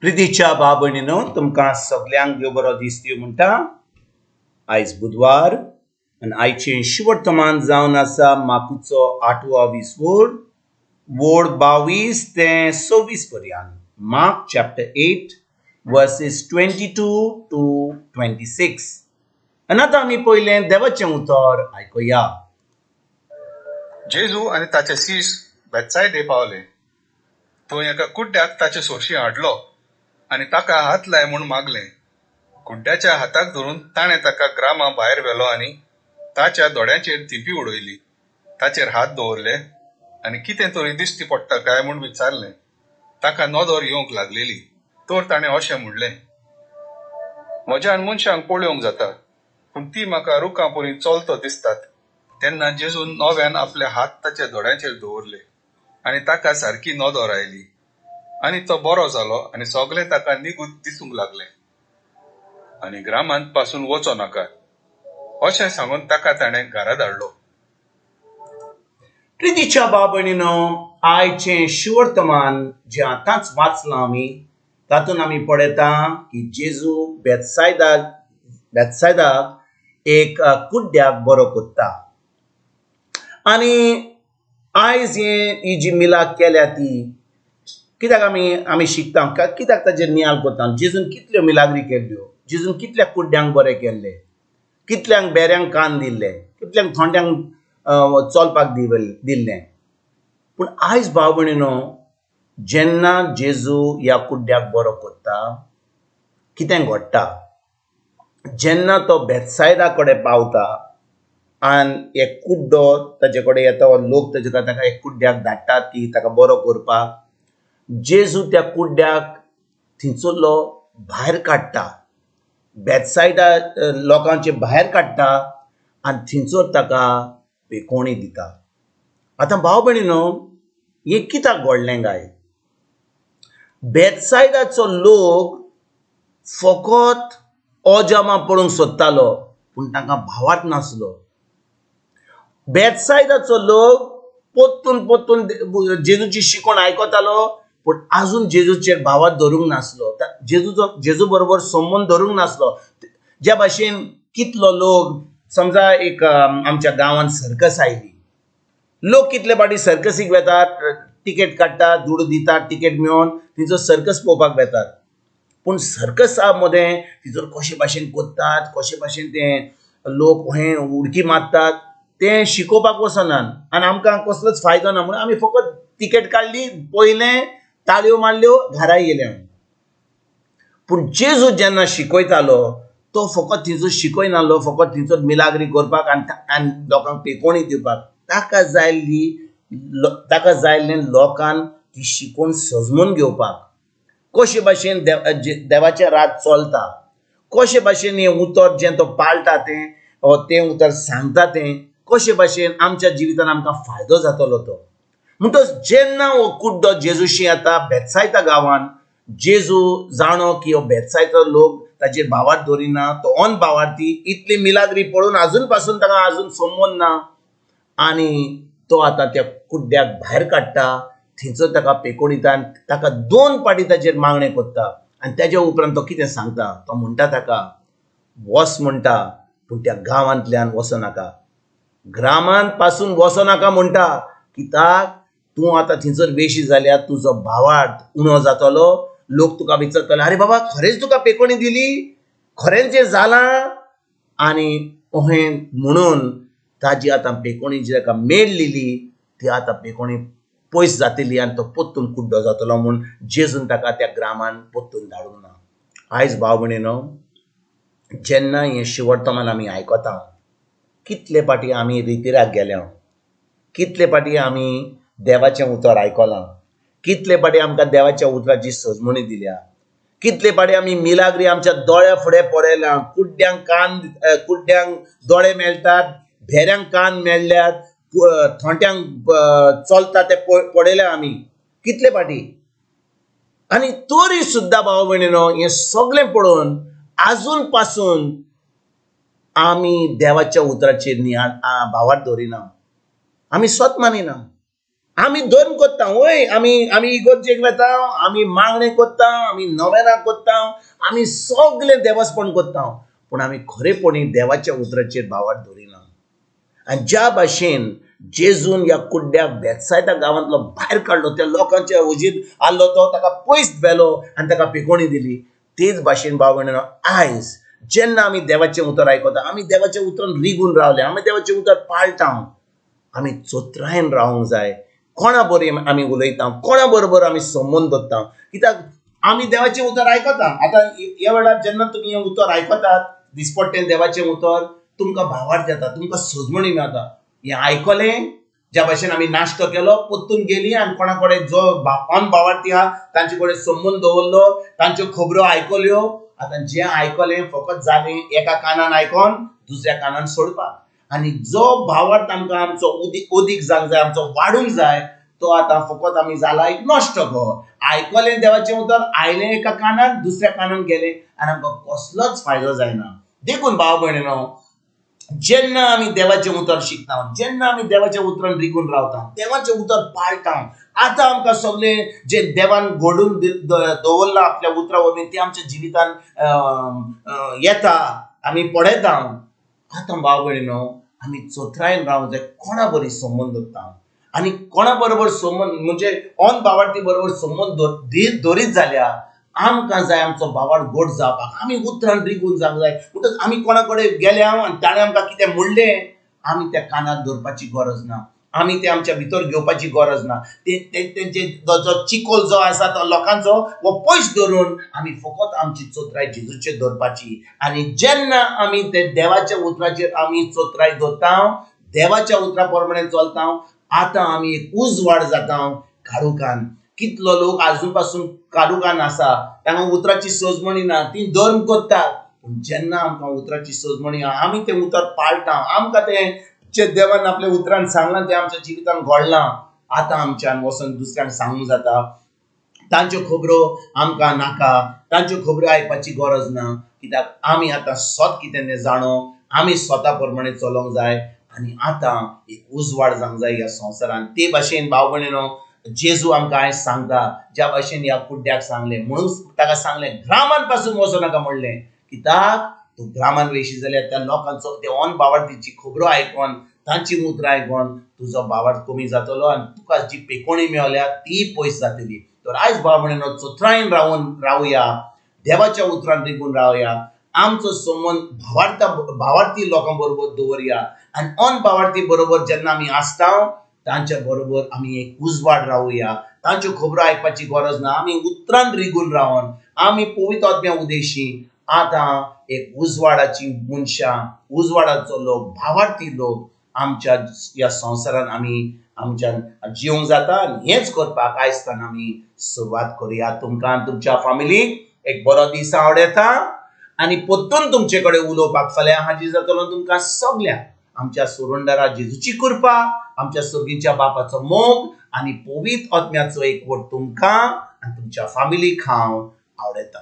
प्रितीच्या बाबणीनो तुमकां सगल्यांक देव बरो दीस दिवं म्हणटा। आयज बुधवार आनी आयचें शिवर्तमान जावन आसा माकुचो 8वो विसवोड वोड 22 ते 26 पर्यंत। Mark chapter 8 versus 22 to 26। आनी आतां आमी पयलें देवाचें उतर आयकुया। जेजू आनी ताचे सीश बेतसायदे पावले। थंय एका कुड्ड्याक ताचे सोशी हाडलो आनी ताका हात लाय म्हूण मागलें। कुड्ड्याच्या हाताक धरून ताणें ताका ग्रामा भायर व्हेलो आनी ताच्या दोळ्यांचेर थिपी उडयली। ताचेर हात दवरले आनी कितें तरी दिश्टी पडटा काय म्हूण विचारलें। ताका नदर येवंक लागलेली। तर ताणें अशें म्हणलें, म्हज्यान मनशांक पळोवंक जाता, पूण ती म्हाका रुखां परी चलतो दिसतात। तेन्ना जेजून नव्यान आपले हात ताच्या दोळ्यांचेर दवरले आनी ताका सारकी नदर आयली आनी तो बरो जालो आनी सगळें ताका निगूत दिसूंक लागलें। आनी ग्रामांत पासून वचो नाका अशें सांगून ताका ताणें घरा धाडलो। प्रितीच्या बाबणीनो आयचें शिवर्तमान जें आतांच वाचलां आमी तातूंत आमी पळयता की जेजू बेतसायदाक एक कुड्ड्याक बरो कोत्ता। आनी आयज ही जी मिलाद केल्या ती कित्याक आमी शिकता कित्याक ताजेर नियाळ कोत्ता। जेजून कितल्यो मिलाग्री केल्ल्यो, जेजून कितल्या कुड्ड्यांक बरें केल्लें, कितल्यांक बेऱ्यांक कान दिल्ले, कितल्यांक थोंड्यांक चलपाक दिल्लें। पूण आयज भाव भयणीनो जेन्ना जेजू ह्या कुड्ड्याक बरो कोत्ता कितें घडटा, जेन्ना तो बेतसायदा कडेन पावता आनी एक कुड्डो ताचे कडेन येता, लोक ताका एक कुड्ड्याक धाडटात की ताका बरो करपाक, जेजू त्या कुड्ड्याक थिंचुरलो भायर काडटा, बेतसायदा लोकांचे भायर काडटा आनी थिंचोर ताका पेकोवणी दिता। आतां भाव भयणीनो हें कित्याक घडलें काय, बेतसायदाचो लोक फकत अजामा पळोवंक सोदतालो पूण तांकां भावार्थ नासलो। बेतसायदाचो लोक पोत्तून जेजूची शिकवण आयकतालो पूण आजून जेजूचेर भावार्थ धरूंक नासलो, जेजू बरोबर संबंद धरूंक नासलो। ज्या भाशेन कितलो लोक समजा एक आमच्या गांवांत सर्कस आयली, लोक कितले फावटी सर्कसीक वेतात, तिकेट काडटात, दुडू दितात, तिकेट मेळोन तिचो सर्कस पळोवपाक वेतात। पूण सर्कसा मदें तिचो कशे भाशेन कोत्तात, कशे भाशेन ते लोक हे उडकी मारतात तें शिकोवपाक वचनात आनी आमकां कसलोच फायदो ना म्हणून आमी फकत तिकेट काडली, पयलें, ताळयो मारल्यो, घरा येयले। पूण जेजू जेन्ना शिकयतालो तो फकत थिंचो शिकयनासलो, फकत थिंचो मिलाग्री करपाक आनी लोकांक पेकोवणी दिवपाक। ताका जायल्लें लोकांक ती शिकवण समजून घेवपाक, कशे भाशेन देवाचें राज चलता, कशे भाशेन हें उतर जें तो पाळटा तें उतर सांगता तें कशे भाशेन आमच्या जिवितांत आमकां फायदो जातलो तो। म्हणटच जेन्ना हो कुड्डो जेजूशी येता बेतसायदा गांवांत, जेजू जाणो की हो बेतसायदा लोक ताचेर भावार्थ धरिना, तो भावार्थी, इतली मिलाग्री पळोवन आजून पासून ताका आजून संबंद ना आनी तो आतां त्या कुड्ड्याक भायर काडटा, थंयसर ताका पेकोवणीता आनी ताका 2 पाटी ताचेर मागणें कोत्ता आनी तेज्या उपरांत तो कितें सांगता, तो म्हणटा ताका वच म्हणटा पूण त्या गांवांतल्यान वचनाका, ग्रामांत पासून वचनाका म्हणटा। कित्याक तूं आतां थंयसर वेशी जाल्यार तुजो भावार्थ उणो जातलो, लोक तुका विचारतले, अरे बाबा खरेंच तुका पेकोवणी दिली, खरेंच हें जालां, आनी अहें म्हणून ताजी आतां पेकोवणी जी ताका मेळिल्ली ती आतां पेकोवणी पयस जातली आनी तो पोत्तून कुड्डो जातलो म्हूण जेजून ताका त्या ग्रामान पोत्तून धाडूंक ना। आयज भाव भयणीनो जेन्ना हें शिवर्तमान आमी आयकता, कितले पाटी आमी रितीराक गेल्या, कितले पाटी आमी देवाचें उतर आयकलां, कितले पाटी आमकां देवाच्या उतराची सजमणी दिल्या, कितले पाटी आमी मिलाग्री आमच्या दोळ्या फुडें पळयलां, कुड्ड्यांक दोळे मेळटात, भेऱ्यांक कान मेळ्ळ्यात, थोंट्यांक चलता ते पळयल्या आमी कितले फाटी। आनी तरी सुद्दां भाव भयणीनो हें सगळें पळोवन आजून पासून आमी देवाच्या उतराचेर भावार्थ धरिना, आमी स्वत मानिना। आमी धर्म कोत्ता वय, आमी इगोर्जेक वेता, आमी मागणे कोत्ता, आमी नवेना कोत्ता, आमी सगळे देवासपण कोत्ता, पूण आमी खरेपणी देवाच्या उतराचेर भावार दवरिना. आनी ज्या भाशेन जेजून ह्या कुड्ड्याक बेतसायदा गांवांतलो भायर काडलो, त्या लोकांच्या उजीर आल्लो तो ताका पयस व्हेलो आनी ताका पिकोणी दिली, तेच भाशेन भाव भयणीनो आयज जेन्ना आमी देवाचें उतर आयकता, आमी देवाच्या उतरान रिगून रावले, आमी देवाचें उतर पाळटा, आमी चोत्रायन रावंक जाय. कोणा बरोबर आमी उलयता, कोणा बरोबर आमी संबंद दवरता, कित्याक आमी देवाचें उतर आयकता. आतां ह्या वेळार जेन्ना तुमी हें उतर आयकतात, दिसपट्टें देवाचें उतर, तुमकां भावार्थ येता, तुमकां सजमणी मेळटा. हें आयकलें, ज्या भाशेन आमी नाश्तो केलो, पोत्तून गेली आनी कोणा कडेन जो भावार्थी आहा तांचे कडेन संबंद दवरलो, तांच्यो खबरो आयकल्यो. आतां जें आयकलें फकत जालें एका कानान आयकोन दुसऱ्या कानान सोडपाक. आनी जो भावार्थ आमकां आमचो उदीक जावंक जाय, आमचो वाडूंक जाय, तो आतां फकत आमी जाला एक नश्ट कहो. आयकलें देवाचें उतर, आयलें एका कानान, दुसऱ्या कानान गेलें आनी आमकां कसलोच फायदो जायना. देखून भाव भयणीनो, जेन्ना आमी देवाचें उतर शिकता, जेन्ना आमी देवाच्या उतरान रिगून रावता, देवाचें उतर पाळटा, आतां आमकां सगळें जें देवान घडून दवरलां आपल्या उतरा वरवीं तें आमच्या जिवितान येता, आमी पळयता. आतां भाव भयणीनो, आमी चोत्रायन रावंक जाय, कोणा बरी संबंद दवरता आनी कोणा बरोबर संबंद म्हणजे ऑन भावार्थी बरोबर संबंद दवरीत जाल्यार आमकां जाय आमचो भावार्थ गोड जावपाक, आमी उतरान रिगून जावंक जाय. म्हणटच आमी कोणा कडेन गेल्या आनी ताणें आमकां कितें म्हणलें, आमी त्या कानार दवरपाची गरज ना, आमी ते आमच्या भितर घेवपाची गरज ना. तेंचे जो चिकोल जो आसा तो लोकांचो वो पयस धरून आमी फकत आमची चोत्राय जेजूचेर दवरपाची. आनी जेन्ना आमी ते देवाच्या उतराचेर आमी चोत्राय दवरता, देवाच्या उतरा प्रमाणे चलता, आतां आमी एक उजवाड जाता काळुकान. कितलो लोक आजून पासून काळुकान आसा, तांकां उतराची सजमणी ना, ती धर्म करतात. पूण जेन्ना आमकां उतराची सजमणी आहा, आमी तें उतर पाळटा, आमकां तें जें देवान आपल्या उतरान सांगलां तें आमच्या जिवितान घडलां, आतां आमच्यान वचून दुसऱ्यांक सांगूंक जाता. तांच्यो खबरो आमकां नाका, तांच्यो खबरो आयकपाची गरज ना, कित्याक आमी आतां स्वत कितें तें जाणो, आमी स्वता प्रमाणे चलोंक जाय आनी आतां एक उजवाड जावंक जाय ह्या संवसारान. ते भाशेन भाव भयणीनो, जेजू आमकां आयज सांगता, ज्या भाशेन ह्या कुड्ड्याक सांगलें, म्हणून ताका सांगलें ग्रामान पासून वचूं नाका म्हणलें, कित्याक तूं ग्रामान वयशी जाल्यार त्या लोकांचो ते ऑन भावार्थीची खबरो आयकोन, तांची उतरां आयकोन तुजो भावार्थ कमी जातलो आनी तुका जी पेकोणी मेळल्या ती पयस जातली. तर आयज भाव भयणीनो, चोत्रायन रावुया, देवाच्या उतरान रिगून रावया, आमचो संबंद भावार्थी लोकां बरोबर दवरया आनी ऑन भावार्थी बरोबर जेन्ना आमी आसता, तांच्या बरोबर आमी एक उजवाड रावुया. तांच्यो खबरो आयकपाची गरज ना, आमी उतरान रिगून रावन आमी पवित्र आत्म्या उदेशी आतां एक उजवाडाची मनशां, उजवाडाचो लोक, भावार्थी लोक आमच्या ह्या संवसारान आमी आमच्यान जिवंक जाता. आनी हेंच करपाक आयजच्यान आमी सुरवात करुया. तुमकां आनी तुमच्या फॅमिलीक एक बरो दीस आवडेता आनी परतून तुमचे कडेन उलोवपाक फाल्यां हाजीर जातलो तुमकां सगल्यांक. आमच्या सुरुंडरा जेजूची कृपा, आमच्या सर्गीच्या बापाचो मोग आनी पवित्र आत्म्याचो एकवट तुमकां आनी तुमच्या फॅमिलीक हांव आवडयता.